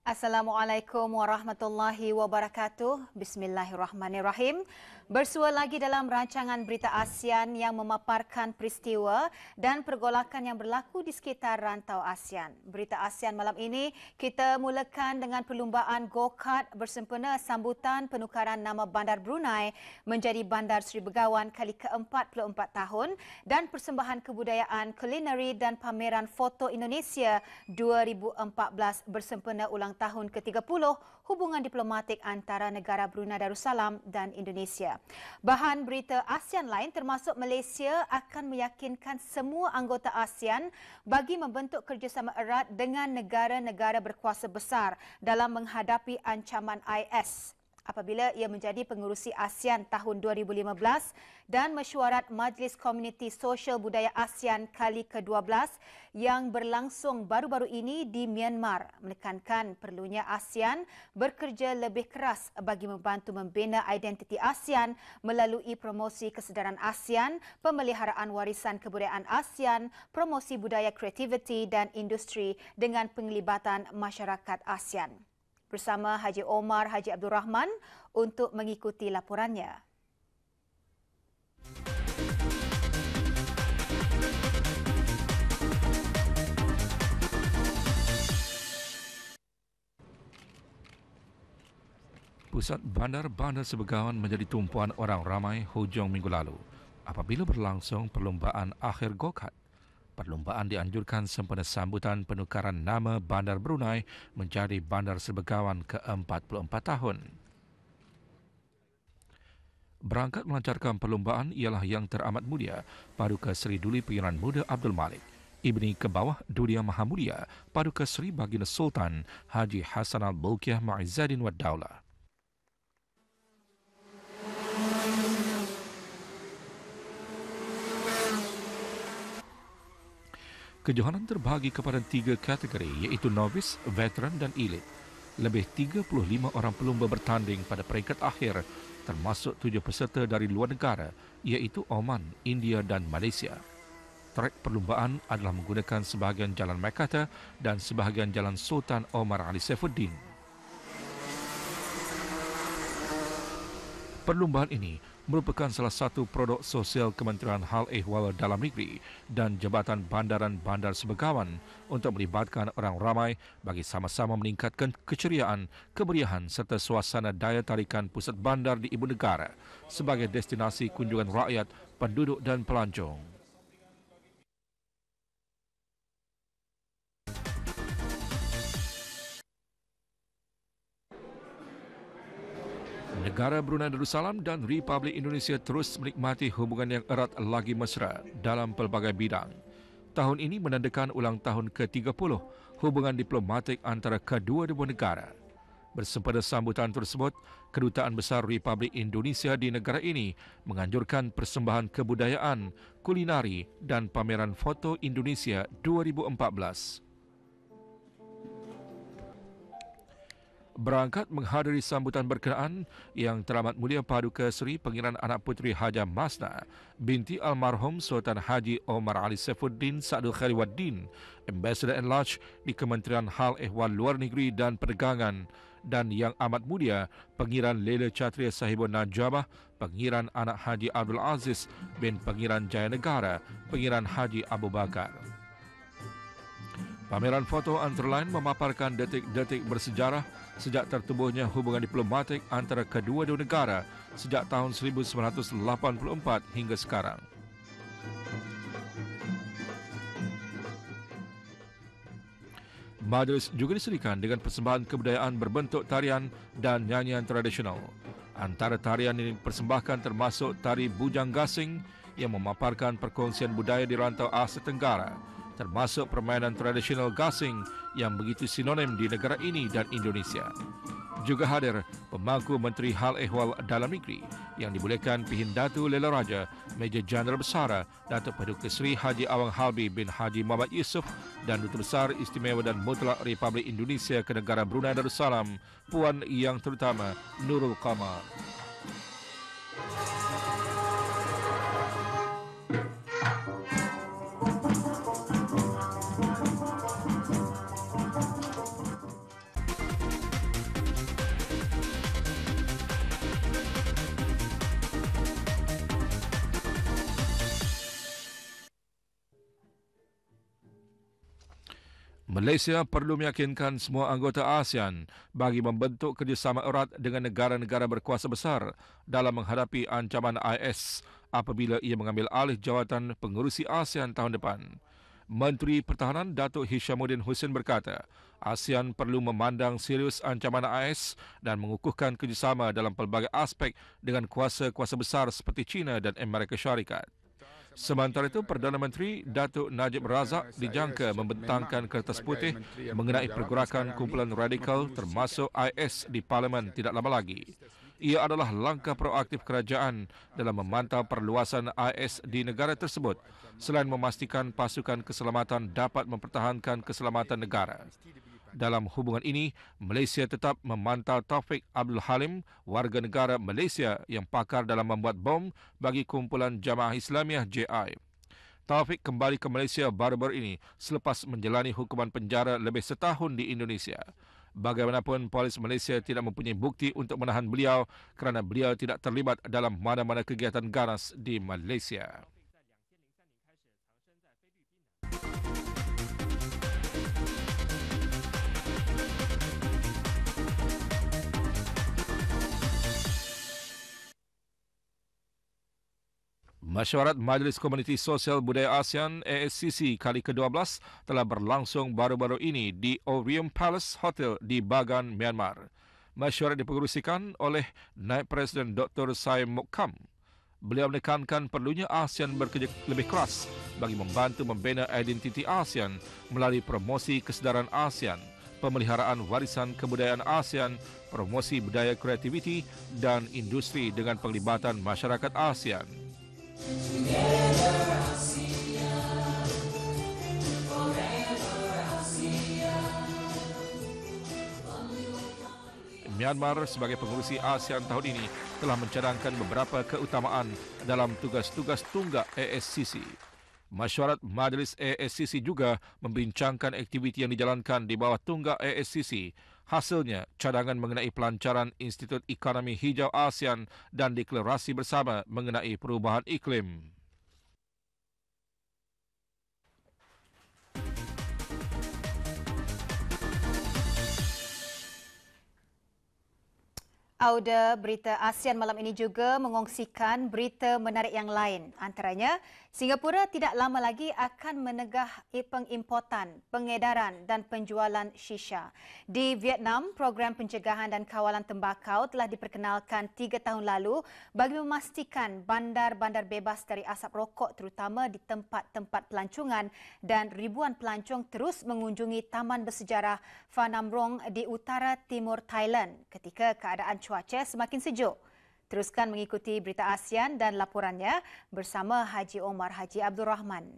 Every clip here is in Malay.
Assalamualaikum warahmatullahi wabarakatuh. Bismillahirrahmanirrahim. Bersua lagi dalam rancangan Berita ASEAN yang memaparkan peristiwa dan pergolakan yang berlaku di sekitar rantau ASEAN. Berita ASEAN malam ini kita mulakan dengan perlumbaan go-kart bersempena sambutan penukaran nama Bandar Brunei menjadi Bandar Seri Begawan kali ke-44 tahun dan persembahan kebudayaan kulineri dan pameran foto Indonesia 2014 bersempena ulang tahun ke-30 hubungan diplomatik antara negara Brunei Darussalam dan Indonesia. Bahan berita ASEAN lain termasuk Malaysia akan meyakinkan semua anggota ASEAN bagi membentuk kerjasama erat dengan negara-negara berkuasa besar dalam menghadapi ancaman IS apabila ia menjadi pengerusi ASEAN tahun 2015 dan mesyuarat Majlis Komuniti Sosial Budaya ASEAN kali ke-12 yang berlangsung baru-baru ini di Myanmar menekankan perlunya ASEAN bekerja lebih keras bagi membantu membina identiti ASEAN melalui promosi kesedaran ASEAN, pemeliharaan warisan kebudayaan ASEAN, promosi budaya kreativiti dan industri dengan penglibatan masyarakat ASEAN. Bersama Haji Omar Haji Abdul Rahman untuk mengikuti laporannya. Pusat bandar-bandar Seri Begawan menjadi tumpuan orang ramai hujung minggu lalu apabila berlangsung perlumbaan akhir go-kart. Perlumbaan dianjurkan sempena sambutan penukaran nama Bandar Brunei menjadi Bandar Seri Begawan ke-44 tahun. Berangkat melancarkan perlumbaan ialah Yang Teramat Mulia Paduka Seri Duli Pengiran Muda Abdul Malik, Ibni Kebawah Dunia Maha Mulia Paduka Seri Baginda Sultan Haji Hassan Al-Bolkiah Ma'izzadin Wad Daulah. Kejohanan terbahagi kepada 3 kategori iaitu novice, veteran dan elit. Lebih 35 orang pelumba bertanding pada peringkat akhir termasuk 7 peserta dari luar negara iaitu Oman, India dan Malaysia. Trek perlumbaan adalah menggunakan sebahagian Jalan Mekata dan sebahagian Jalan Sultan Omar Ali Saifuddin. Perlumbaan ini merupakan salah satu produk sosial Kementerian Hal Ehwal Dalam Negeri dan Jabatan Bandaran Bandar Seri Begawan untuk melibatkan orang ramai bagi sama-sama meningkatkan keceriaan, kemeriahan serta suasana daya tarikan pusat bandar di ibu negara sebagai destinasi kunjungan rakyat, penduduk dan pelancong. Negara Brunei Darussalam dan Republik Indonesia terus menikmati hubungan yang erat lagi mesra dalam pelbagai bidang. Tahun ini menandakan ulang tahun ke-30 hubungan diplomatik antara kedua-dua negara. Bersempena sambutan tersebut, Kedutaan Besar Republik Indonesia di negara ini menganjurkan persembahan kebudayaan, kulinari dan pameran foto Indonesia 2014. Berangkat menghadiri sambutan berkenaan, Yang Teramat Mulia Paduka Seri Pengiran Anak Puteri Hajah Masna binti Almarhum Sultan Haji Omar Ali Saifuddin Sa'dul Khairuddin, Ambassador Enlarged di Kementerian Hal Ehwal Luar Negeri dan Perdagangan, dan Yang Amat Mulia Pengiran Lela Chatria Sahibul Najabah, Pengiran Anak Haji Abdul Aziz bin Pengiran Jaya Negara, Pengiran Haji Abu Bakar. Pameran foto antara lain memaparkan detik-detik bersejarah sejak tertubuhnya hubungan diplomatik antara kedua-dua negara sejak tahun 1984 hingga sekarang. Majlis juga disediakan dengan persembahan kebudayaan berbentuk tarian dan nyanyian tradisional. Antara tarian ini dipersembahkan termasuk tari Bujang Gasing yang memaparkan perkongsian budaya di rantau Asia Tenggara, termasuk permainan tradisional gasing yang begitu sinonim di negara ini dan Indonesia. Juga hadir pemangku Menteri Hal Ehwal Dalam Negeri yang dibolehkan Pihin Datu Lela Raja, Major Jeneral Besar Datuk Paduka Seri Haji Awang Halbi bin Haji Muhammad Yusof dan Duta Besar Istimewa dan Mutlak Republik Indonesia ke negara Brunei Darussalam, Puan Yang Terutama Nurul Qamar. Malaysia perlu meyakinkan semua anggota ASEAN bagi membentuk kerjasama erat dengan negara-negara berkuasa besar dalam menghadapi ancaman IS apabila ia mengambil alih jawatan pengerusi ASEAN tahun depan. Menteri Pertahanan Datuk Hishamuddin Hussein berkata, ASEAN perlu memandang serius ancaman IS dan mengukuhkan kerjasama dalam pelbagai aspek dengan kuasa-kuasa besar seperti China dan Amerika Syarikat. Sementara itu, Perdana Menteri Datuk Najib Razak dijangka membentangkan kertas putih mengenai pergerakan kumpulan radikal termasuk IS di Parlimen tidak lama lagi. Ia adalah langkah proaktif kerajaan dalam memantau perluasan IS di negara tersebut selain memastikan pasukan keselamatan dapat mempertahankan keselamatan negara. Dalam hubungan ini, Malaysia tetap memantau Taufik Abdul Halim, warga negara Malaysia yang pakar dalam membuat bom bagi kumpulan Jamaah Islamiah JI. Taufik kembali ke Malaysia baru-baru ini selepas menjalani hukuman penjara lebih setahun di Indonesia. Bagaimanapun, polis Malaysia tidak mempunyai bukti untuk menahan beliau kerana beliau tidak terlibat dalam mana-mana kegiatan ganas di Malaysia. Mesyuarat Majlis Komuniti Sosial Budaya ASEAN ASCC kali ke-12 telah berlangsung baru-baru ini di Orium Palace Hotel di Bagan, Myanmar. Mesyuarat dipengerusikan oleh Naib Presiden Dr. Sai Mok Kam. Beliau menekankan perlunya ASEAN bekerja lebih keras bagi membantu membina identiti ASEAN melalui promosi kesedaran ASEAN, pemeliharaan warisan kebudayaan ASEAN, promosi budaya kreativiti dan industri dengan penglibatan masyarakat ASEAN. Myanmar sebagai pengurusi ASEAN tahun ini telah mencadangkan beberapa keutamaan dalam tugas-tugas tunggak ASCC. Mesyuarat Majlis ASCC juga membincangkan aktiviti yang dijalankan di bawah tunggak ASCC. Hasilnya, cadangan mengenai pelancaran Institut Ekonomi Hijau ASEAN dan deklarasi bersama mengenai perubahan iklim. Auda berita ASEAN malam ini juga mengongsikan berita menarik yang lain. Antaranya, Singapura tidak lama lagi akan menegah pengimportan, pengedaran dan penjualan shisha. Di Vietnam, program pencegahan dan kawalan tembakau telah diperkenalkan 3 tahun lalu bagi memastikan bandar-bandar bebas dari asap rokok terutama di tempat-tempat pelancongan dan ribuan pelancong terus mengunjungi taman bersejarah Pham Rong di utara timur Thailand ketika keadaan cuaca semakin sejuk. Teruskan mengikuti berita ASEAN dan laporannya bersama Haji Omar Haji Abdul Rahman.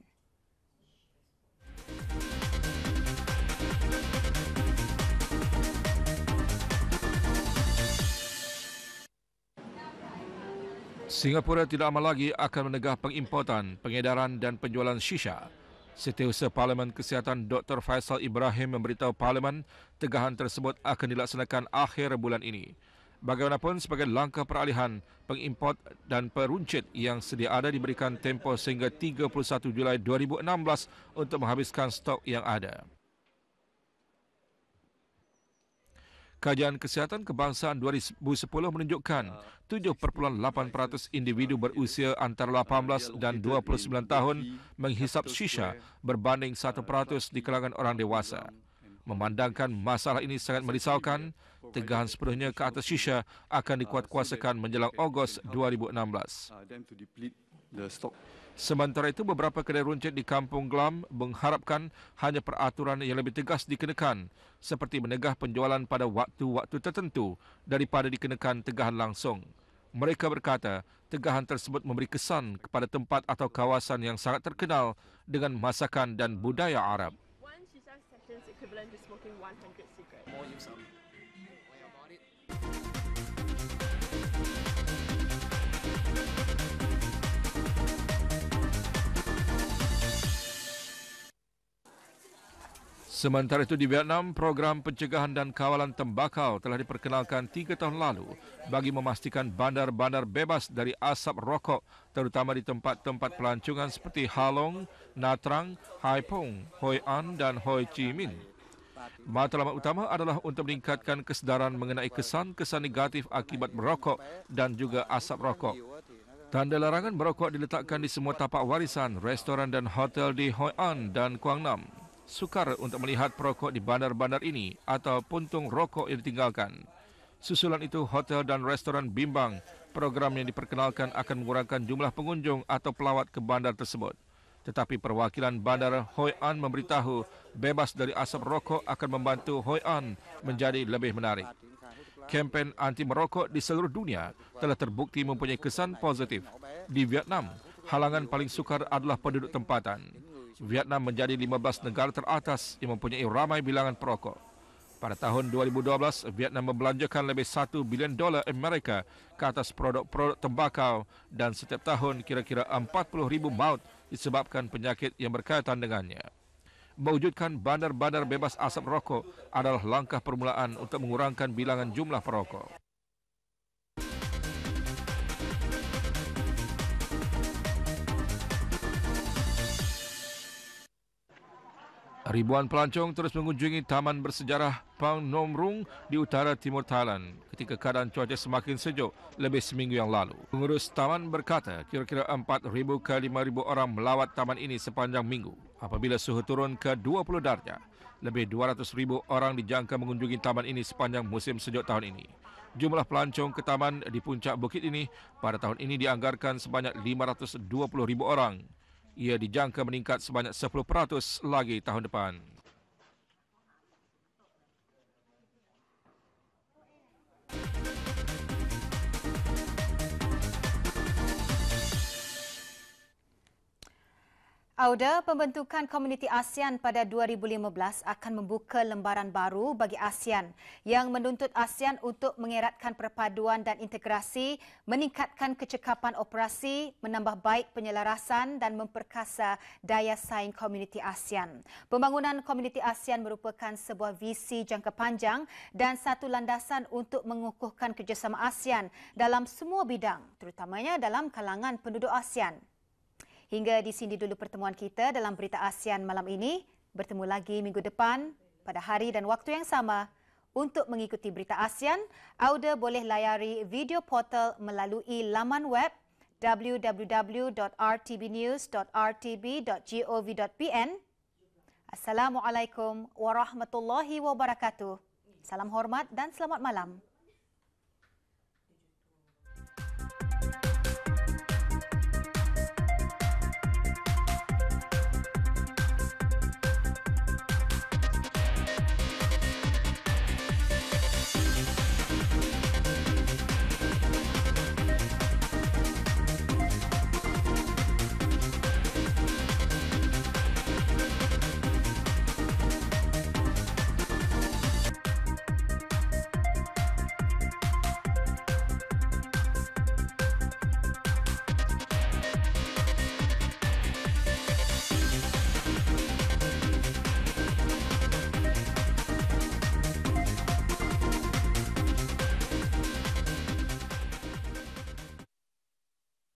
Singapura tidak lama lagi akan menegah pengimportan, pengedaran dan penjualan shisha. Setiausaha Parlimen Kesihatan Dr. Faisal Ibrahim memberitahu Parlimen tegahan tersebut akan dilaksanakan akhir bulan ini. Bagaimanapun, sebagai langkah peralihan, pengimport dan peruncit yang sedia ada diberikan tempoh sehingga 31 Julai 2016 untuk menghabiskan stok yang ada. Kajian Kesihatan Kebangsaan 2010 menunjukkan 7.8% individu berusia antara 18 dan 29 tahun menghisap shisha berbanding 1% di kalangan orang dewasa. Memandangkan masalah ini sangat merisaukan, tegahan sepenuhnya ke atas shisha akan dikuatkuasakan menjelang Ogos 2016. Sementara itu, beberapa kedai runcit di Kampung Glam mengharapkan hanya peraturan yang lebih tegas dikenakan, seperti menegah penjualan pada waktu-waktu tertentu daripada dikenakan tegahan langsung. Mereka berkata, tegahan tersebut memberi kesan kepada tempat atau kawasan yang sangat terkenal dengan masakan dan budaya Arab. Equivalent to smoking 100 cigarettes. More use of. Sementara itu di Vietnam, program pencegahan dan kawalan tembakau telah diperkenalkan 3 tahun lalu bagi memastikan bandar-bandar bebas dari asap rokok, terutama di tempat-tempat pelancongan seperti Halong, Nha Trang, Hai Phong, Hoi An dan Ho Chi Minh. Matlamat utama adalah untuk meningkatkan kesedaran mengenai kesan-kesan negatif akibat merokok dan juga asap rokok. Tanda larangan merokok diletakkan di semua tapak warisan, restoran dan hotel di Hoi An dan Quang Nam. Sukar untuk melihat perokok di bandar-bandar ini atau puntung rokok yang ditinggalkan. Susulan itu, hotel dan restoran bimbang program yang diperkenalkan akan mengurangkan jumlah pengunjung atau pelawat ke bandar tersebut. Tetapi perwakilan bandar Hoi An memberitahu bebas dari asap rokok akan membantu Hoi An menjadi lebih menarik. Kempen anti merokok di seluruh dunia telah terbukti mempunyai kesan positif. Di Vietnam, halangan paling sukar adalah penduduk tempatan. Vietnam menjadi 15 negara teratas yang mempunyai ramai bilangan perokok. Pada tahun 2012, Vietnam membelanjakan lebih $1 bilion Amerika ke atas produk-produk tembakau dan setiap tahun kira-kira 40,000 maut disebabkan penyakit yang berkaitan dengannya. Mewujudkan bandar-bandar bebas asap rokok adalah langkah permulaan untuk mengurangkan bilangan jumlah perokok. Ribuan pelancong terus mengunjungi taman bersejarah Phang Nom Rung di utara timur Thailand ketika keadaan cuaca semakin sejuk lebih seminggu yang lalu. Pengurus taman berkata kira-kira 4,000 ke 5,000 orang melawat taman ini sepanjang minggu. Apabila suhu turun ke 20 darjah, lebih 200,000 orang dijangka mengunjungi taman ini sepanjang musim sejuk tahun ini. Jumlah pelancong ke taman di puncak bukit ini pada tahun ini dianggarkan sebanyak 520,000 orang. Ia dijangka meningkat sebanyak 10% lagi tahun depan. Auda pembentukan Komuniti ASEAN pada 2015 akan membuka lembaran baru bagi ASEAN yang menuntut ASEAN untuk mengeratkan perpaduan dan integrasi, meningkatkan kecekapan operasi, menambah baik penyelarasan dan memperkasa daya saing Komuniti ASEAN. Pembangunan Komuniti ASEAN merupakan sebuah visi jangka panjang dan satu landasan untuk mengukuhkan kerjasama ASEAN dalam semua bidang, terutamanya dalam kalangan penduduk ASEAN. Hingga di sini dulu pertemuan kita dalam Berita ASEAN malam ini. Bertemu lagi minggu depan pada hari dan waktu yang sama. Untuk mengikuti Berita ASEAN, Auda boleh layari video portal melalui laman web www.rtbnews.rtb.gov.pn. Assalamualaikum warahmatullahi wabarakatuh. Salam hormat dan selamat malam.